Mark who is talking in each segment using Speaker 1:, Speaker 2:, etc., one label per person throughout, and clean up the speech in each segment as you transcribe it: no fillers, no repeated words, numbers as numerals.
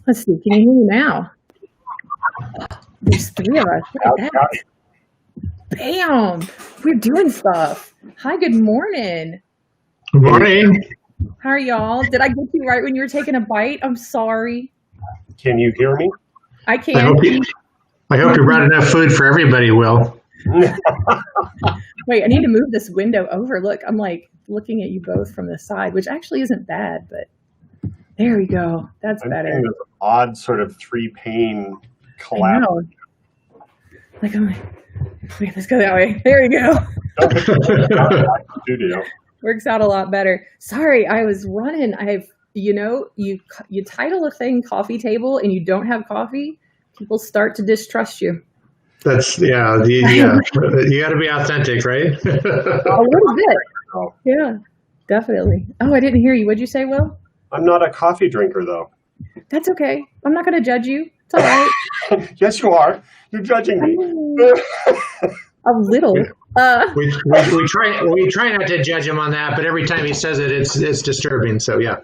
Speaker 1: Let's see. Can you hear me now? There's 3 of us. Look at that. Bam! We're doing stuff. Hi, good morning.
Speaker 2: Good morning.
Speaker 1: How are y'all? Did I get you right when you were taking a bite? I'm sorry.
Speaker 3: Can you hear me?
Speaker 1: I can.
Speaker 2: I hope you brought enough food for everybody, Will.
Speaker 1: Wait, I need to move this window over. Look, I'm like looking at you both from the side, which actually isn't bad, but there we go. That's better.
Speaker 3: This odd sort of 3-pane collapse.
Speaker 1: Like, wait, let's go that way. There we go. Works out a lot better. Sorry, I was running. You title a thing coffee table and you don't have coffee, people start to distrust you.
Speaker 2: That's you got to be authentic, right?
Speaker 1: A little bit. Yeah, definitely. Oh, I didn't hear you. What'd you say, Will?
Speaker 3: I'm not a coffee drinker, though.
Speaker 1: That's okay. I'm not going to judge you. It's all right.
Speaker 3: Yes, you are. You're judging me.
Speaker 1: A little.
Speaker 2: We try not to judge him on that, but every time he says it, it's disturbing. So yeah.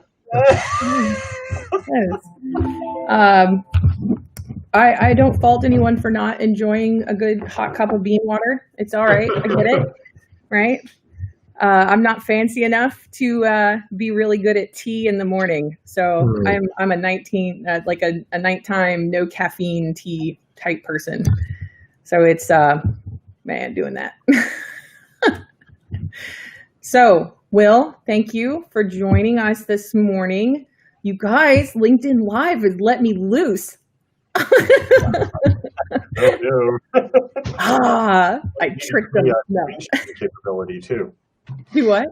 Speaker 1: I don't fault anyone for not enjoying a good hot cup of bean water. It's all right. I get it. Right. I'm not fancy enough to be really good at tea in the morning. So I'm a nighttime, no caffeine tea type person. So it's, doing that. So, Will, thank you for joining us this morning. You guys, LinkedIn Live has let me loose. I tricked them. No.
Speaker 3: Capability too.
Speaker 1: Do what?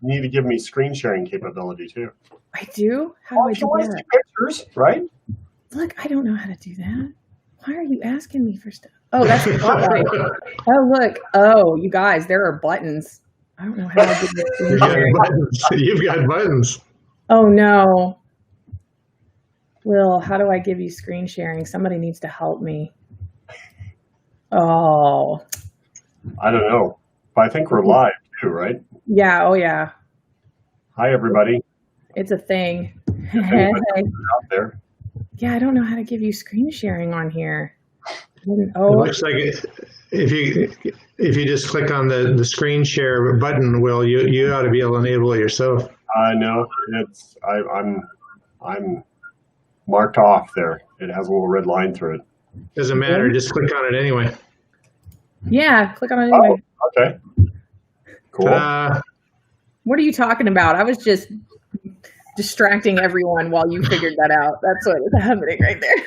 Speaker 3: You need to give me screen sharing capability too.
Speaker 1: I do? How do I do that?
Speaker 3: Pictures, right?
Speaker 1: Look, I don't know how to do that. Why are you asking me for stuff? Oh, that's the spotlight. Oh, look. Oh, you guys, there are buttons. I don't know how to do this.
Speaker 2: You've got buttons.
Speaker 1: Oh, no. Will, how do I give you screen sharing? Somebody needs to help me. Oh.
Speaker 3: I don't know. But I think we're live too, right?
Speaker 1: Yeah. Oh, yeah.
Speaker 3: Hi, everybody.
Speaker 1: It's a thing.
Speaker 3: Out there.
Speaker 1: Yeah, I don't know how to give you screen sharing on here.
Speaker 2: It looks like if you just click on the screen share button, Will, you ought to be able to enable it yourself.
Speaker 3: No, I'm marked off there. It has a little red line through it.
Speaker 2: Doesn't matter. Just click on it anyway.
Speaker 1: Yeah, click on it anyway.
Speaker 3: Oh, okay. Cool.
Speaker 1: What are you talking about? I was just distracting everyone while you figured that out. That's what was happening right there.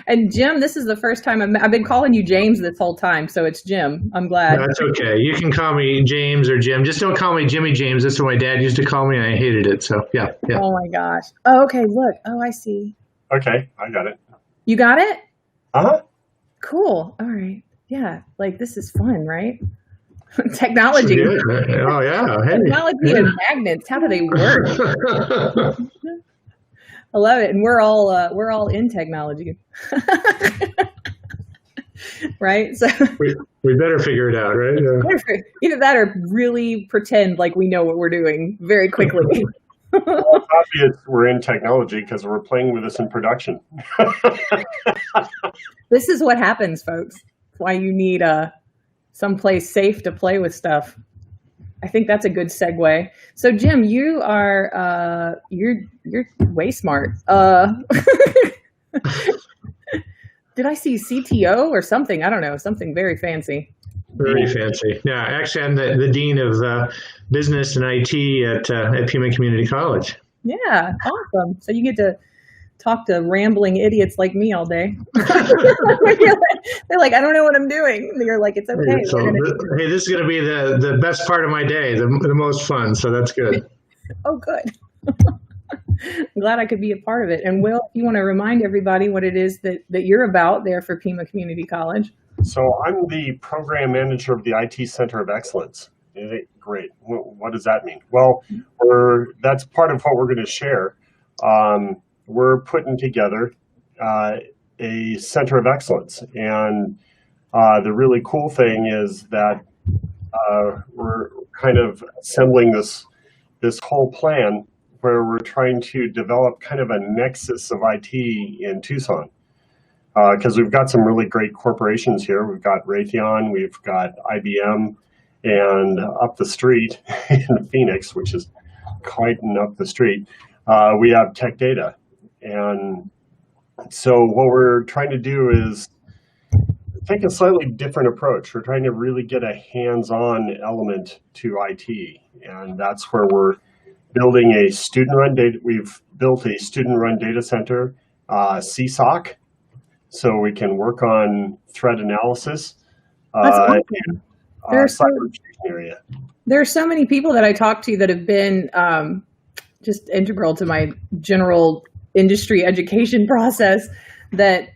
Speaker 1: And Jim, this is the first time I've been calling you James this whole time, so it's Jim. I'm glad.
Speaker 2: That's okay. You can call me James or Jim. Just don't call me Jimmy James. That's what my dad used to call me, and I hated it. So yeah.
Speaker 1: Oh my gosh. Oh, okay. Look. Oh, I see.
Speaker 3: Okay, I got it.
Speaker 1: You got it?
Speaker 3: Uh-huh.
Speaker 1: Cool. All right. Yeah. Like this is fun, right? Technology.
Speaker 2: Oh yeah. Hey.
Speaker 1: Technology and magnets. How do they work? I love it, and we're all in technology, right? So
Speaker 2: we better figure it out, right?
Speaker 1: Either that or really pretend like we know what we're doing very quickly.
Speaker 3: Well, it's obvious we're in technology because we're playing with this in production.
Speaker 1: This is what happens, folks. That's why you need someplace safe to play with stuff. I think that's a good segue. So Jim, you are you're way smart. Did I see CTO or something? I don't know, something very fancy.
Speaker 2: Very fancy. Yeah, actually, I'm the dean of business and IT at PIMA Community College.
Speaker 1: Yeah, awesome. So you get to talk to rambling idiots like me all day. They're like, I don't know what I'm doing. And you're like, it's okay.
Speaker 2: So hey, this is going to be the best part of my day, the most fun. So that's good.
Speaker 1: Oh, good. I'm glad I could be a part of it. And Will, if you want to remind everybody what it is that you're about there for PIMA Community College.
Speaker 3: So I'm the program manager of the IT Center of Excellence. Great. What does that mean? Well, that's part of what we're going to share. We're putting together a center of excellence. And the really cool thing is that we're kind of assembling this whole plan where we're trying to develop kind of a nexus of IT in Tucson. Because we've got some really great corporations here. We've got Raytheon, we've got IBM, and up the street in Phoenix, which is quite up the street, we have Tech Data. And so what we're trying to do is take a slightly different approach. We're trying to really get a hands-on element to IT. And that's where we're building a student-run data. We've built a student-run data center, CSOC, so we can work on threat analysis.
Speaker 1: That's awesome. There are so many people that I talk to that have been just integral to my general industry education process that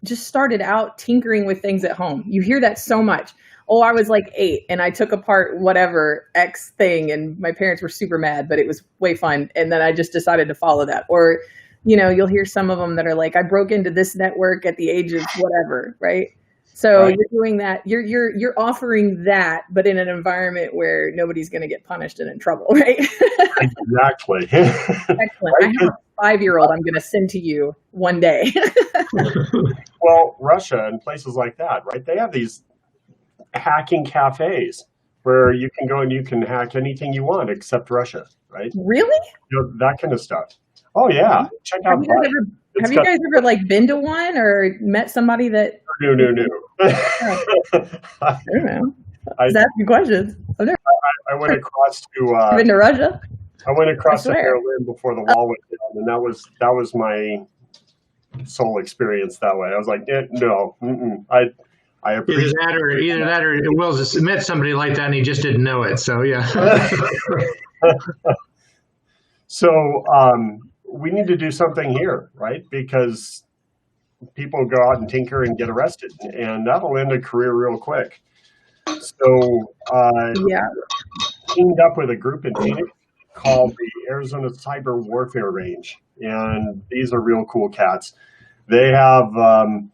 Speaker 1: just started out tinkering with things at home. You hear that so much. Oh, I was like 8 and I took apart whatever X thing and my parents were super mad, but it was way fun. And then I just decided to follow that. Or, you know, you'll hear some of them that are like, I broke into this network at the age of whatever, right? So You're doing that. You're offering that, but in an environment where nobody's going to get punished and in trouble, right?
Speaker 3: Exactly.
Speaker 1: Excellent. I have a 5-year-old I'm going to send to you one day.
Speaker 3: Well, Russia and places like that, right? They have these hacking cafes where you can go and you can hack anything you want except Russia, right?
Speaker 1: Really?
Speaker 3: You know, that kind of stuff. Oh yeah, check out.
Speaker 1: Have you guys ever like been to one or met somebody that?
Speaker 3: No.
Speaker 1: I don't know. I was asking questions.
Speaker 3: I went across to.
Speaker 1: Been to Russia?
Speaker 3: I went across to Berlin before the wall went down, and that was my sole experience that way. I was like, no, I appreciate
Speaker 2: either that or Will's just met somebody like that and he just didn't know it. So yeah.
Speaker 3: So we need to do something here, right? Because people go out and tinker and get arrested, and that'll end a career real quick. So teamed up with a group in Phoenix called the Arizona Cyber Warfare Range, and these are real cool cats. They have an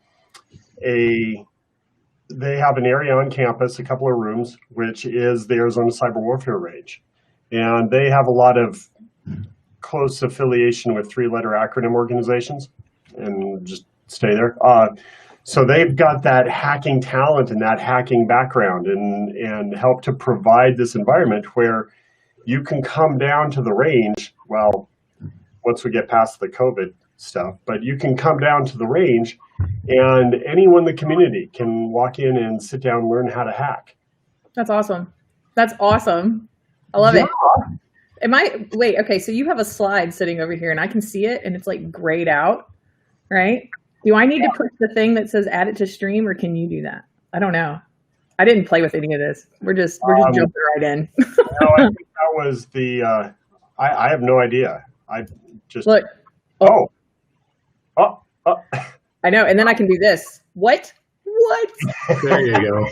Speaker 3: area on campus, a couple of rooms, which is the Arizona Cyber Warfare Range, and they have a lot of close affiliation with 3-letter acronym organizations, and just stay there. So they've got that hacking talent and that hacking background, and help to provide this environment where you can come down to the range. Well, once we get past the COVID stuff, but you can come down to the range, and anyone in the community can walk in and sit down and learn how to hack.
Speaker 1: That's awesome. That's awesome. I love it. Okay, so you have a slide sitting over here and I can see it and it's like grayed out, right? Do I need to push the thing that says add it to stream, or can you do that? I don't know. I didn't play with any of this. We're just jumping right in.
Speaker 3: No, I think that was the, I have no idea. I just,
Speaker 1: look.
Speaker 3: Oh.
Speaker 1: I know. And then I can do this. What?
Speaker 2: There you go.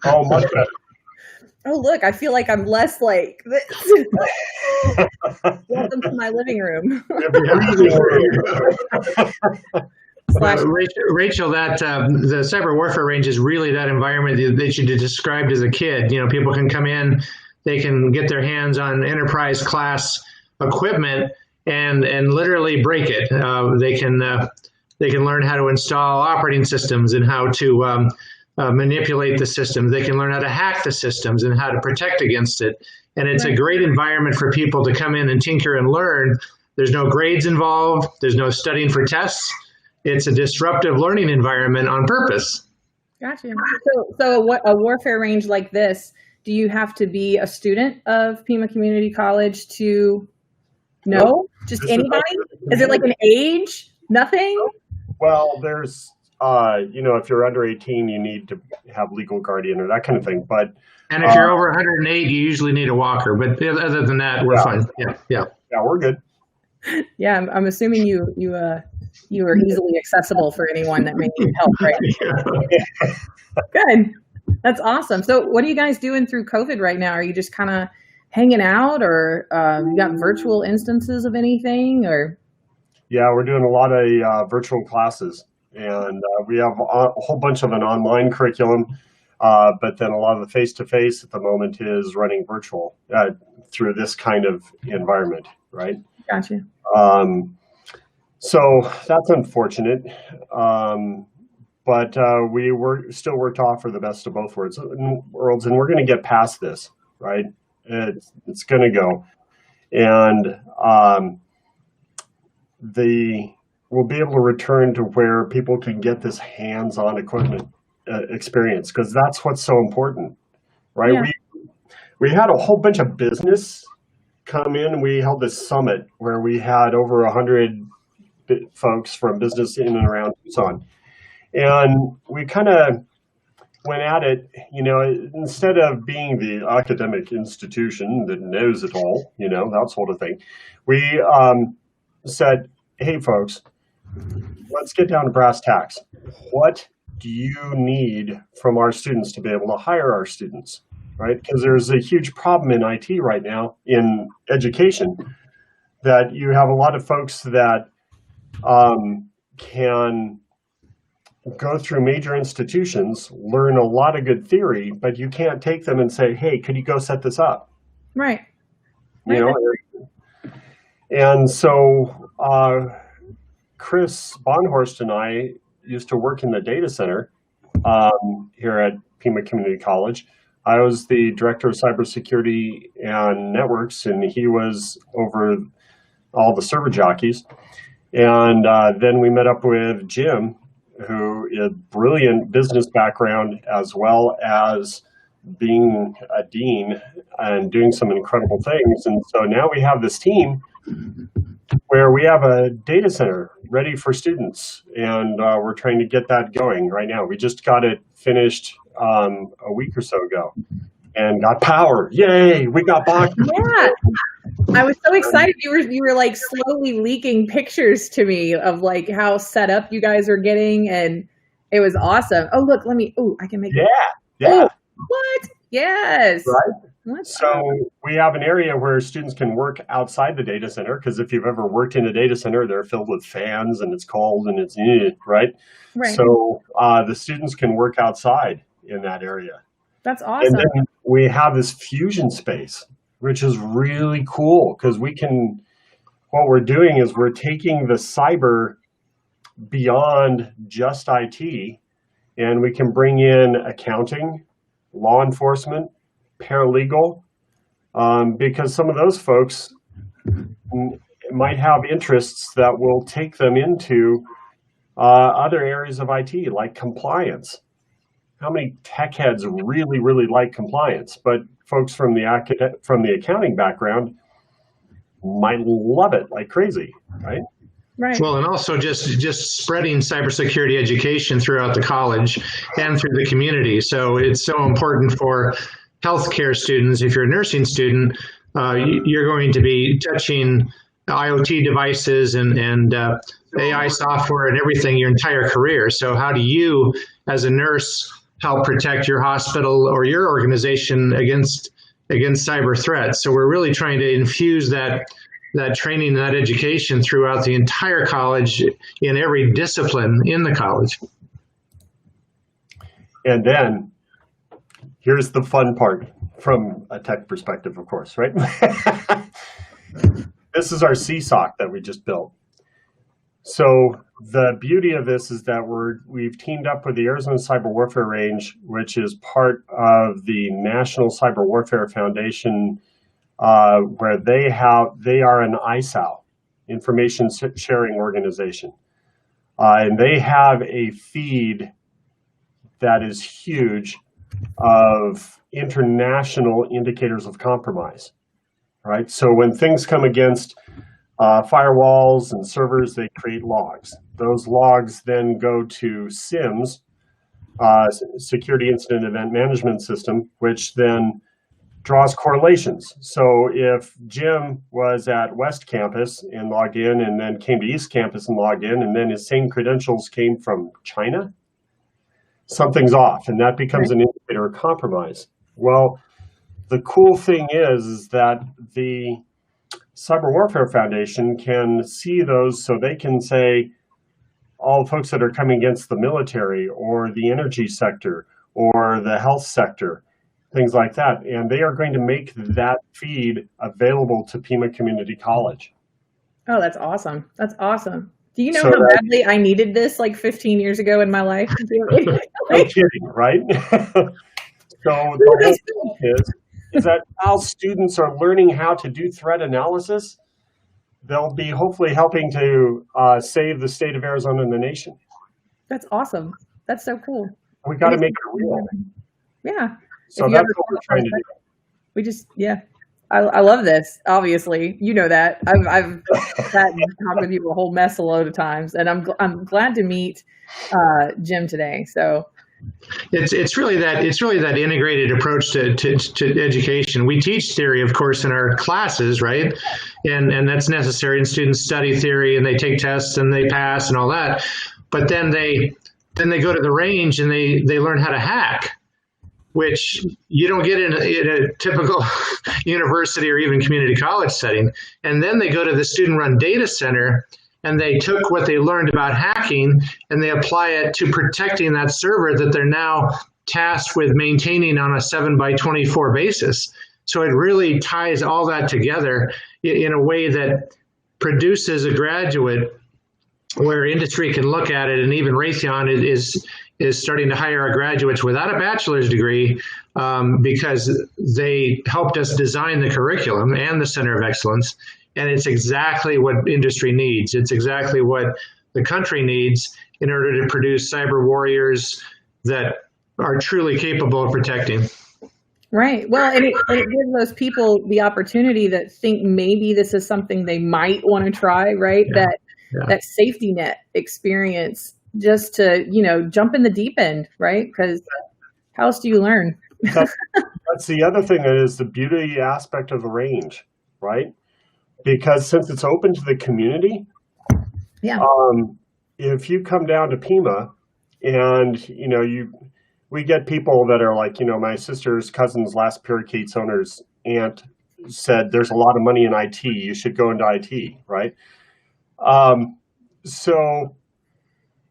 Speaker 3: Oh, much better.
Speaker 1: Oh, look, I feel like I'm less like this. Welcome to my living room.
Speaker 2: Rachel, that the cyber warfare range is really that environment that you described as a kid. You know, people can come in, they can get their hands on enterprise class equipment and literally break it. They can learn how to install operating systems and how to manipulate the systems. They can learn how to hack the systems and how to protect against it. And it's a great environment for people to come in and tinker and learn. There's no grades involved. There's no studying for tests. It's a disruptive learning environment on purpose.
Speaker 1: Gotcha. So a warfare range like this, do you have to be a student of PIMA Community College to know? Just anybody? Is it like an age? Nothing?
Speaker 3: Well, there's, if you're under 18, you need to have legal guardian or that kind of thing. But
Speaker 2: and if you're over 108, you usually need a walker. But other than that, we're fine. Yeah,
Speaker 3: we're good.
Speaker 1: Yeah, I'm assuming you are easily accessible for anyone that may need help, right? Good. That's awesome. So what are you guys doing through COVID right now? Are you just kind of hanging out, or you got virtual instances of anything, or?
Speaker 3: Yeah, we're doing a lot of virtual classes, and we have a whole bunch of an online curriculum. But then a lot of the face-to-face at the moment is running virtual through this kind of environment, right?
Speaker 1: Gotcha.
Speaker 3: So that's unfortunate. But we still work to offer the best of both worlds, and we're going to get past this, right? It's going to go, and we'll be able to return to where people can get this hands-on equipment experience, because that's what's so important, right?
Speaker 1: Yeah.
Speaker 3: We had a whole bunch of business come in, and we held this summit where we had over 100 folks from business in and around Tucson. And we kind of went at it, instead of being the academic institution that knows it all, that sort of thing. We said, hey, folks, let's get down to brass tacks. What do you need from our students to be able to hire our students, right? Because there's a huge problem in IT right now in education, that you have a lot of folks that can go through major institutions, learn a lot of good theory, but you can't take them and say, hey, could you go set this up?
Speaker 1: Right.
Speaker 3: And so Chris Bonhorst and I used to work in the data center here at PIMA Community College. I was the director of cybersecurity and networks, and he was over all the server jockeys. And then we met up with Jim, who is brilliant business background, as well as being a dean and doing some incredible things. And so now we have this team where we have a data center ready for students, and we're trying to get that going right now. We just got it finished a week or so ago and got power. Yay, we got box.
Speaker 1: Yeah. I was so excited. You were like slowly leaking pictures to me of like how set up you guys are getting, and it was awesome. Oh, look, I can make it.
Speaker 3: Yeah.
Speaker 1: Oh, what? Yes.
Speaker 3: Right. So we have an area where students can work outside the data center, because if you've ever worked in a data center, they're filled with fans and it's cold and it's right. So the students can work outside in that area.
Speaker 1: That's awesome.
Speaker 3: And then we have this fusion space, which is really cool, because what we're doing is we're taking the cyber beyond just IT, and we can bring in accounting, law enforcement, paralegal, because some of those folks might have interests that will take them into other areas of IT, like compliance. How many tech heads really, really like compliance? But folks from the accounting background might love it like crazy, right?
Speaker 1: Right.
Speaker 2: Well, and also just spreading cybersecurity education throughout the college and through the community. So it's so important for healthcare students. If you're a nursing student, you're going to be touching IoT devices and AI software and everything your entire career. So how do you, as a nurse, help protect your hospital or your organization against cyber threats? So we're really trying to infuse that training and that education throughout the entire college, in every discipline in the college.
Speaker 3: And then here's the fun part from a tech perspective, of course, right? This is our CSOC that we just built. So the beauty of this is that we've teamed up with the Arizona Cyber Warfare Range, which is part of the National Cyber Warfare Foundation, where they are an ISAO, information sharing organization. And they have a feed that is huge of international indicators of compromise, right? So when things come against firewalls and servers, they create logs. Those logs then go to SIMS, Security Incident Event Management System, which then draws correlations. So if Jim was at West Campus and logged in, and then came to East Campus and logged in, and then his same credentials came from China, something's off, and that becomes an indicator of compromise. Well, the cool thing is that the Cyber Warfare Foundation can see those, so they can say all folks that are coming against the military or the energy sector or the health sector, things like that. And they are going to make that feed available to PIMA Community College.
Speaker 1: Oh, that's awesome. That's awesome. Do you know
Speaker 3: So
Speaker 1: how badly I needed this like 15 years ago in my life?
Speaker 3: No kidding, right? So the whole point is that while students are learning how to do threat analysis, they'll be hopefully helping to save the state of Arizona and the nation.
Speaker 1: That's awesome. That's so cool.
Speaker 3: We got to make it real.
Speaker 1: Yeah.
Speaker 3: So that's what we're trying to do.
Speaker 1: We just, yeah. I love this. Obviously, you know that I've sat and talked with you a whole mess a load of times, and I'm glad to meet Jim today. So
Speaker 2: it's really that integrated approach to education. We teach theory, of course, in our classes, right? And that's necessary. And students study theory, and they take tests, and they pass, and all that. But then they go to the range, and they learn how to hack, which you don't get in a typical university or even community college setting. And then they go to the student-run data center, and they took what they learned about hacking and they apply it to protecting that server that they're now tasked with maintaining on a 7x24 basis. So it really ties all that together in a way that produces a graduate where industry can look at it, and even Raytheon is starting to hire our graduates without a bachelor's degree because they helped us design the curriculum and the Center of Excellence. And it's exactly what industry needs. It's exactly what the country needs in order to produce cyber warriors that are truly capable of protecting.
Speaker 1: right. Well, and it gives those people the opportunity that think maybe this is something they might want to try, right?
Speaker 2: Yeah.
Speaker 1: That safety net experience, just to, jump in the deep end, right? Because how else do you learn?
Speaker 3: That's the other thing that is the beauty aspect of the range, right? Because since it's open to the community,
Speaker 1: Yeah.
Speaker 3: If you come down to PIMA and, we get people that are like, my sister's cousin's last parakeets owner's aunt said there's a lot of money in IT. You should go into IT, right? So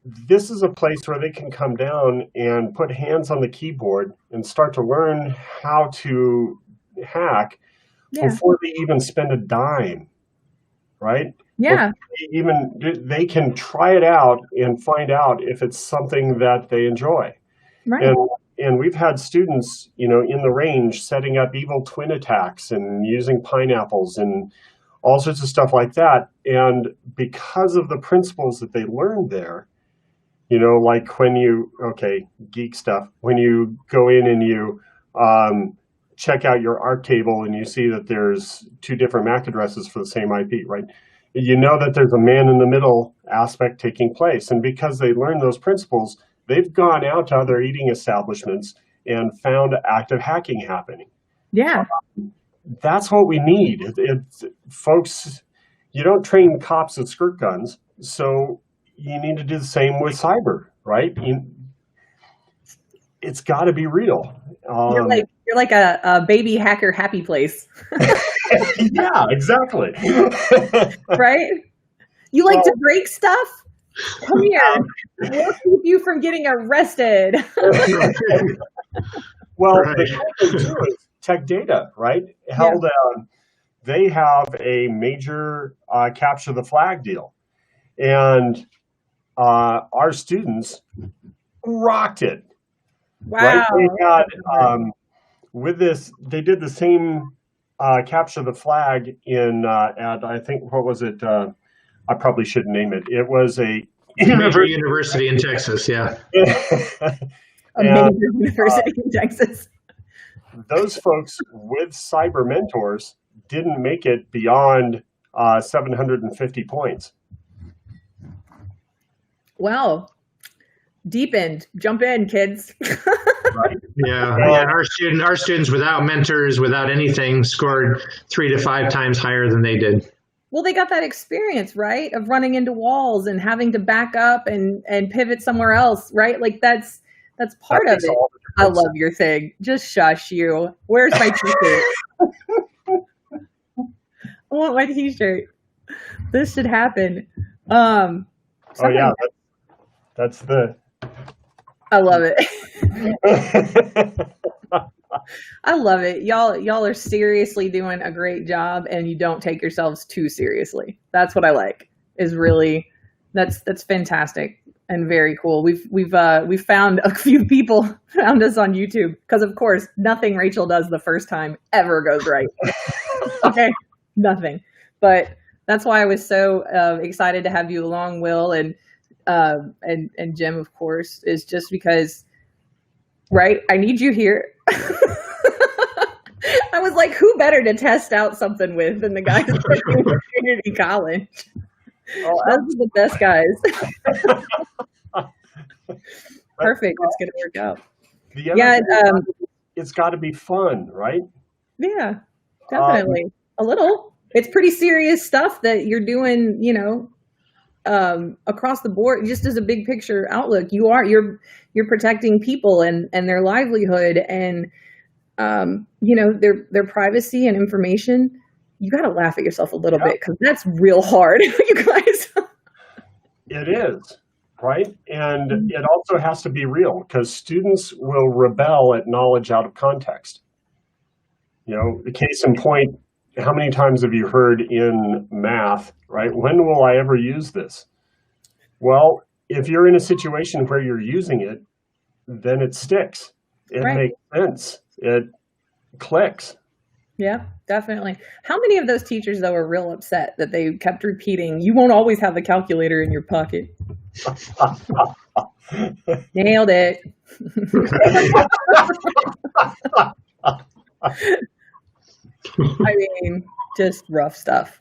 Speaker 3: this is a place where they can come down and put hands on the keyboard and start to learn how to hack before they even spend a dime, right?
Speaker 1: Yeah.
Speaker 3: They can try it out and find out if it's something that they enjoy.
Speaker 1: Right.
Speaker 3: And we've had students, in the range setting up evil twin attacks and using pineapples and all sorts of stuff like that. And because of the principles that they learned there, like geek stuff, when you go in and you check out your ARC table and you see that there's two different MAC addresses for the same IP, right? You know that there's a man in the middle aspect taking place. And because they learned those principles, they've gone out to other eating establishments and found active hacking happening.
Speaker 1: Yeah.
Speaker 3: That's what we need. Folks, you don't train cops with squirt guns, so you need to do the same with cyber, right? It's got to be real.
Speaker 1: You're like a baby hacker happy place.
Speaker 3: Yeah, exactly.
Speaker 1: Right? You like to break stuff? Come here. We'll keep you from getting arrested.
Speaker 3: Well,
Speaker 2: right.
Speaker 3: The cool thing too is Tech Data, right? They have a major capture the flag deal. And our students rocked it.
Speaker 1: Wow.
Speaker 3: Right? They had, with this, they did the same capture the flag at, I think, what was it? I probably shouldn't name it. It was a
Speaker 2: major university in Texas, yeah.
Speaker 1: A major university in Texas.
Speaker 3: Those folks with cyber mentors didn't make it beyond 750 points.
Speaker 1: Well, deep end, jump in, kids.
Speaker 2: Right. Yeah. And our students without mentors, without anything, scored 3 to 5 times higher than they did.
Speaker 1: Well, they got that experience, right, of running into walls and having to back up and pivot somewhere else, right? Like that's part of it. I love your thing. Just shush you. Where's my t-shirt? I want my t-shirt. This should happen.
Speaker 3: Oh yeah, that's the
Speaker 1: I love it. I love it. Y'all are seriously doing a great job, and you don't take yourselves too seriously. That's what I like. Is really that's fantastic and very cool. We've found a few people found us on YouTube because of course nothing Rachel does the first time ever goes right. Okay, nothing. But that's why I was so excited to have you along, Will, and Jim, of course, is just because, right? I need you here. I was like, who better to test out something with than the guys at PIMA Community College?
Speaker 3: Oh,
Speaker 1: Those are the best guys. Perfect. It's going to work out.
Speaker 3: Yeah, it's got to be fun, right?
Speaker 1: Yeah, definitely. A little. It's pretty serious stuff that you're doing, across the board, just as a big picture outlook. You're protecting people and their livelihood and their privacy and information. You got to laugh at yourself a little bit because that's real hard, you guys.
Speaker 3: It is, right? And it also has to be real because students will rebel at knowledge out of context. The case in point, how many times have you heard in math, right? When will I ever use this? Well, if you're in a situation where you're using it, then it sticks. It makes sense. It clicks.
Speaker 1: Yeah, definitely. How many of those teachers, though, are real upset that they kept repeating, you won't always have the calculator in your pocket? Nailed it. I mean, just rough stuff.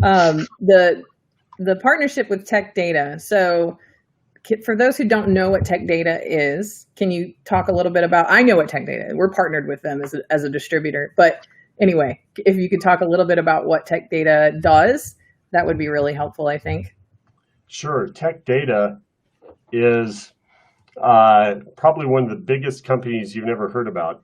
Speaker 1: The partnership with Tech Data. So for those who don't know what Tech Data is, can you talk a little bit about, I know what Tech Data is. We're partnered with them as a distributor. But anyway, if you could talk a little bit about what Tech Data does, that would be really helpful, I think.
Speaker 3: Sure. Tech Data is probably one of the biggest companies you've never heard about.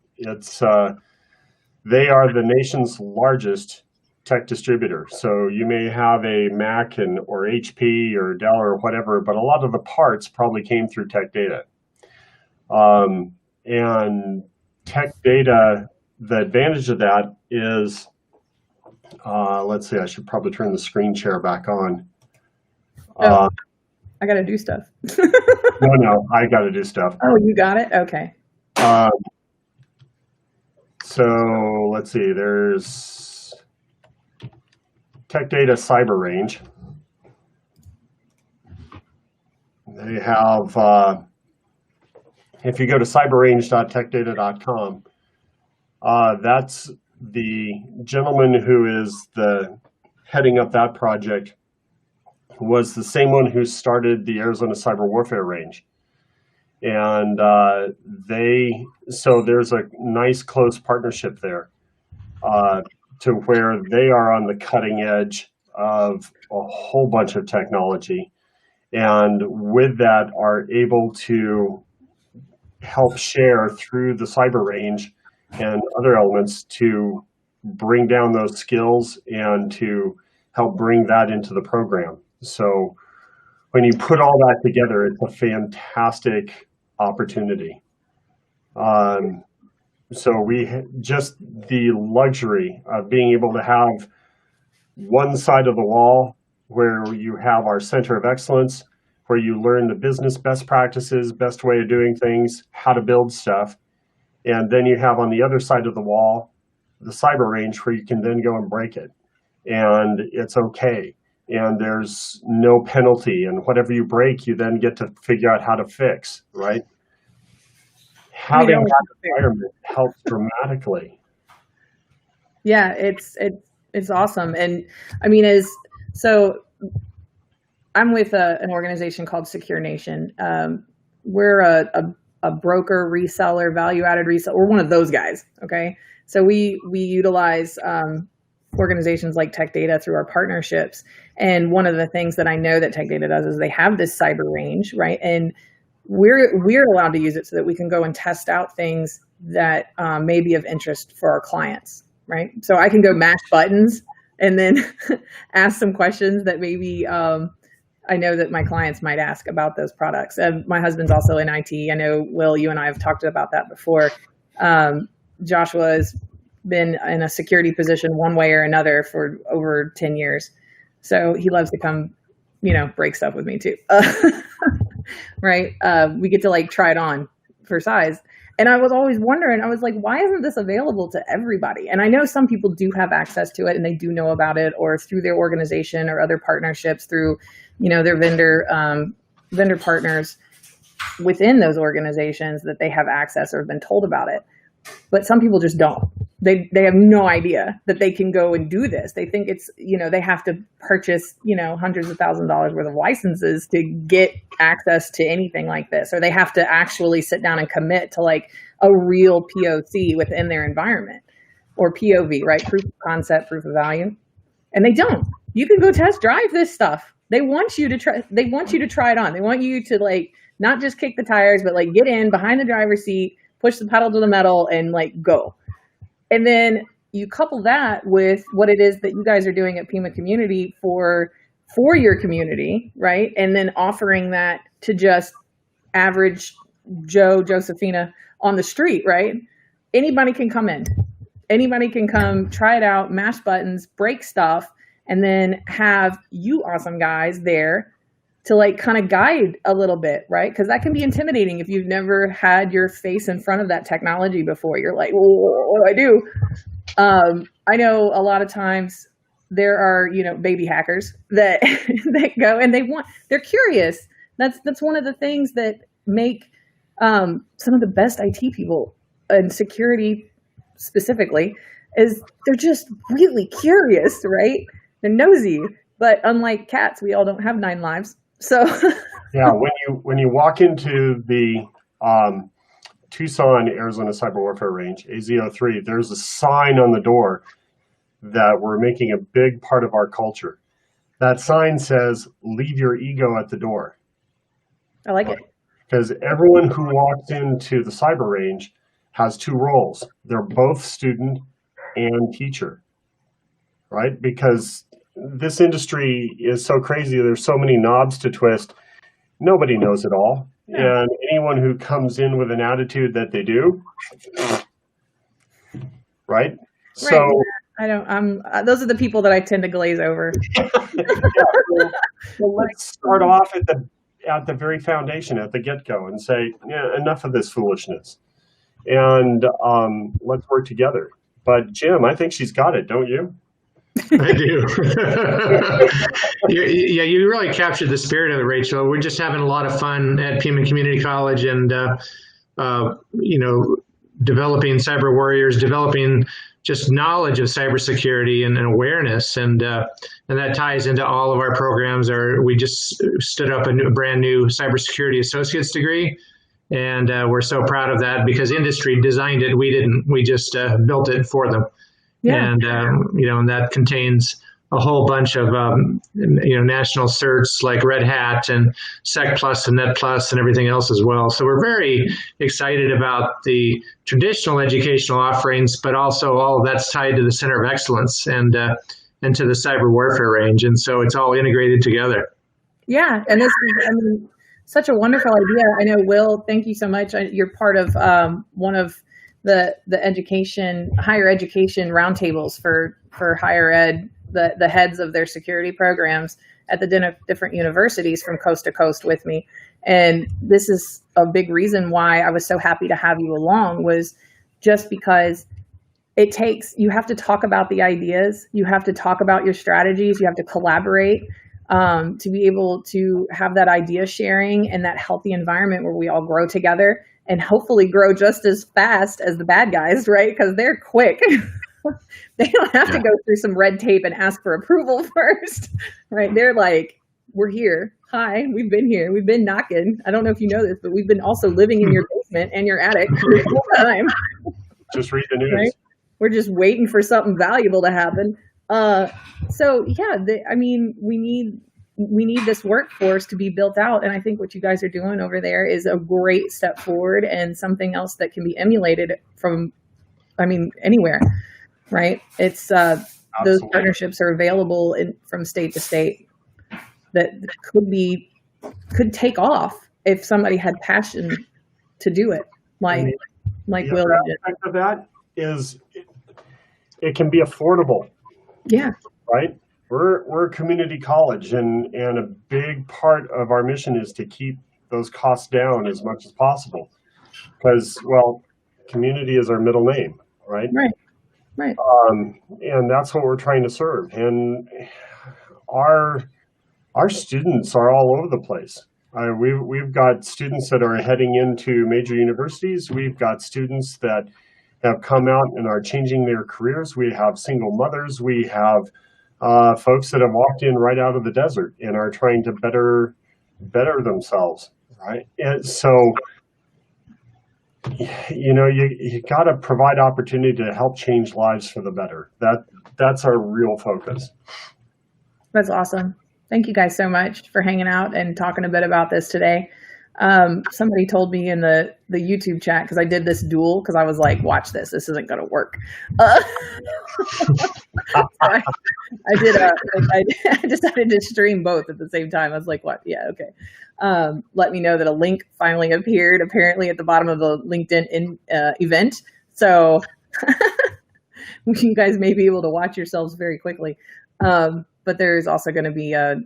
Speaker 3: They are the nation's largest tech distributor. So you may have a Mac or HP or Dell or whatever, but a lot of the parts probably came through Tech Data. And Tech Data, the advantage of that is, let's see, I should probably turn the screen share back on.
Speaker 1: I got to do stuff.
Speaker 3: No, I got to do stuff.
Speaker 1: Oh, you got it? Okay.
Speaker 3: So let's see, there's Tech Data Cyber Range. They have, if you go to cyberrange.techdata.com, that's the gentleman who is heading up that project was the same one who started the Arizona Cyber Warfare Range. And so there's a nice close partnership there to where they are on the cutting edge of a whole bunch of technology. And with that are able to help share through the cyber range and other elements to bring down those skills and to help bring that into the program. So when you put all that together, it's a fantastic opportunity. So just the luxury of being able to have one side of the wall where you have our Center of Excellence, where you learn the business best practices, best way of doing things, how to build stuff. And then you have on the other side of the wall, the cyber range where you can then go and break it. And it's okay. And there's no penalty. And whatever you break, you then get to figure out how to fix, right? Having that environment helps dramatically.
Speaker 1: Yeah, it's awesome. And I mean, so I'm with an organization called SecureNation. We're a broker, reseller, value-added reseller. We're one of those guys, okay? So we utilize organizations like Tech Data through our partnerships. And one of the things that I know that Tech Data does is they have this cyber range, right? And we're allowed to use it so that we can go and test out things that may be of interest for our clients, right? So I can go mash buttons and then ask some questions that maybe I know that my clients might ask about those products. My husband's also in IT. I know, Will, you and I have talked about that before. Joshua has been in a security position one way or another for over 10 years. So he loves to come, break stuff with me too. Right? We get to like try it on for size. And I was always wondering, I was like, why isn't this available to everybody? And I know some people do have access to it and they do know about it, or through their organization or other partnerships through, their vendor partners within those organizations, that they have access or have been told about it. But some people just don't. They have no idea that they can go and do this. They think it's, they have to purchase, hundreds of thousands of dollars worth of licenses to get access to anything like this, or they have to actually sit down and commit to like a real POC within their environment, or POV, right? Proof of concept, proof of value. And they don't. You can go test drive this stuff. They want you to try it on. They want you to like, not just kick the tires, but like get in behind the driver's seat, push the pedal to the metal and like go. And then you couple that with what it is that you guys are doing at PIMA Community for your community, right? And then offering that to just average Joe, Josephina on the street, right? Anybody can come in. Anybody can come, try it out, mash buttons, break stuff, and then have you awesome guys there to like kind of guide a little bit, right? Because that can be intimidating if you've never had your face in front of that technology before. You're like, well, what do I do? I know a lot of times there are, baby hackers that go and they're curious. That's one of the things that make some of the best IT people and security specifically is they're just really curious, right? They're nosy, but unlike cats, we all don't have 9 lives. So
Speaker 3: yeah, when you walk into the Tucson, Arizona Cyber Warfare Range, AZ03, there's a sign on the door that we're making a big part of our culture. That sign says, "Leave your ego at the door."
Speaker 1: I like it.
Speaker 3: Because everyone who walks into the cyber range has 2 roles. They're both student and teacher, right? Because this industry is so crazy. There's so many knobs to twist. Nobody knows it all. Yeah. And anyone who comes in with an attitude that they do, right? So
Speaker 1: those are the people that I tend to glaze over.
Speaker 3: Yeah, so let's start off at the very foundation, at the get-go, and say, yeah, enough of this foolishness. And let's work together. But Jim, I think she's got it, don't you?
Speaker 2: I do. You really captured the spirit of it, Rachel. We're just having a lot of fun at PIMA Community College, and developing cyber warriors, developing just knowledge of cybersecurity and awareness, and that ties into all of our programs. We just stood up a brand new cybersecurity associate's degree, and we're so proud of that because industry designed it. We didn't. We just built it for them. Yeah. And, and that contains a whole bunch of, national certs like Red Hat and Sec Plus and Net Plus and everything else as well. So we're very excited about the traditional educational offerings, but also all of that's tied to the Center of Excellence and to the cyber warfare range. And so it's all integrated together.
Speaker 1: Yeah. And this is, such a wonderful idea. I know, Will, thank you so much. You're part of one of the higher education roundtables for higher ed, the heads of their security programs at the different universities from coast to coast with me. And this is a big reason why I was so happy to have you along, was just because you have to talk about the ideas, you have to talk about your strategies, you have to collaborate to be able to have that idea sharing and that healthy environment where we all grow together. And hopefully grow just as fast as the bad guys, right? Because they're quick. They don't have to go through some red tape and ask for approval first, right? They're like, we're here. Hi, we've been here. We've been knocking. I don't know if you know this, but we've been also living in your basement and your attic the whole time.
Speaker 3: Just read the news.
Speaker 1: Right? We're just waiting for something valuable to happen. We need this workforce to be built out. And I think what you guys are doing over there is a great step forward and something else that can be emulated from, anywhere, right? It's those partnerships are available from state to state. that could take off if somebody had passion to do it, like
Speaker 3: The
Speaker 1: Will
Speaker 3: other
Speaker 1: did.
Speaker 3: aspect of that is it can be affordable,
Speaker 1: Yeah,
Speaker 3: right? We're a community college, and a big part of our mission is to keep those costs down as much as possible. Because, well, community is our middle name, right?
Speaker 1: right.
Speaker 3: And that's what we're trying to serve. And our students are all over the place. We've got students that are heading into major universities. We've got students that have come out and are changing their careers. We have single mothers. We have folks that have walked in right out of the desert and are trying to better themselves, right? And so, you got to provide opportunity to help change lives for the better. That's our real focus.
Speaker 1: That's awesome. Thank you guys so much for hanging out and talking a bit about this today. Somebody told me in the YouTube chat, because I did this duel, because I was like, watch this. This isn't going to work. I decided to stream both at the same time. I was like, what? Yeah, okay. Let me know that a link finally appeared, apparently, at the bottom of the LinkedIn event. So you guys may be able to watch yourselves very quickly. But there's also going to be a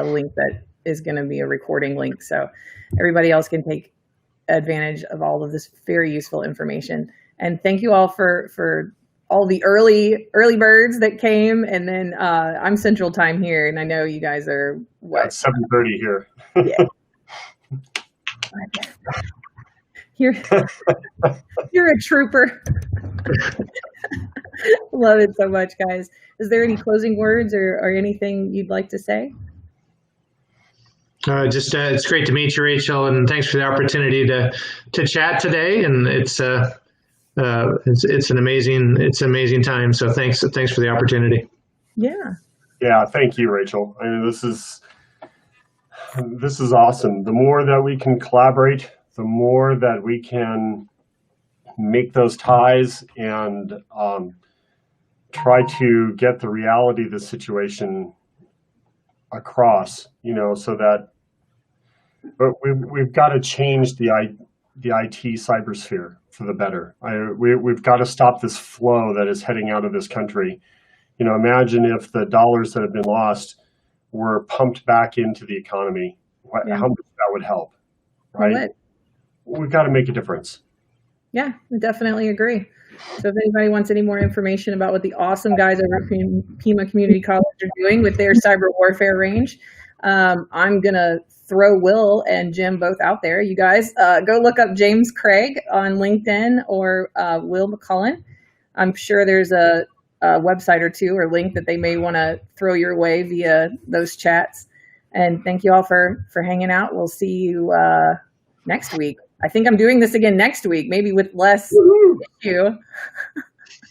Speaker 1: link that is going to be a recording link, so everybody else can take advantage of all of this very useful information. And thank you all for all the early birds that came. And then I'm Central Time here, and I know you guys are what?
Speaker 3: It's 7:30 here.
Speaker 1: Yeah. You're a trooper. Love it so much, guys. Is there any closing words or anything you'd like to say?
Speaker 2: It's great to meet you, Rachel, and thanks for the opportunity to chat today. And it's an amazing time. So thanks for the opportunity.
Speaker 3: Yeah, thank you, Rachel. I mean, this is awesome. The more that we can collaborate, the more that we can make those ties and try to get the reality of the situation across, so that, but we've got to change the IT cybersphere for the better. We've got to stop this flow that is heading out of this country. Imagine if the dollars that have been lost were pumped back into the economy, how much that would help, right? We've got to make a difference.
Speaker 1: Yeah, I definitely agree. So if anybody wants any more information about what the awesome guys over at PIMA Community College are doing with their cyber warfare range, I'm going to throw Will and Jim both out there. You guys go look up James Craig on LinkedIn or Will McCullen. I'm sure there's a website or two or link that they may want to throw your way via those chats. And thank you all for hanging out. We'll see you next week. I think I'm doing this again next week, maybe with less issue.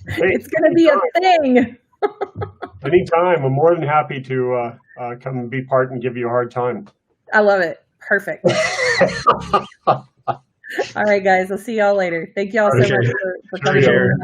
Speaker 1: It's going to be a thing.
Speaker 3: Anytime. I'm more than happy to come and be part and give you a hard time.
Speaker 1: I love it. Perfect. All right, guys. I'll see y'all later. Thank you all so much for coming over.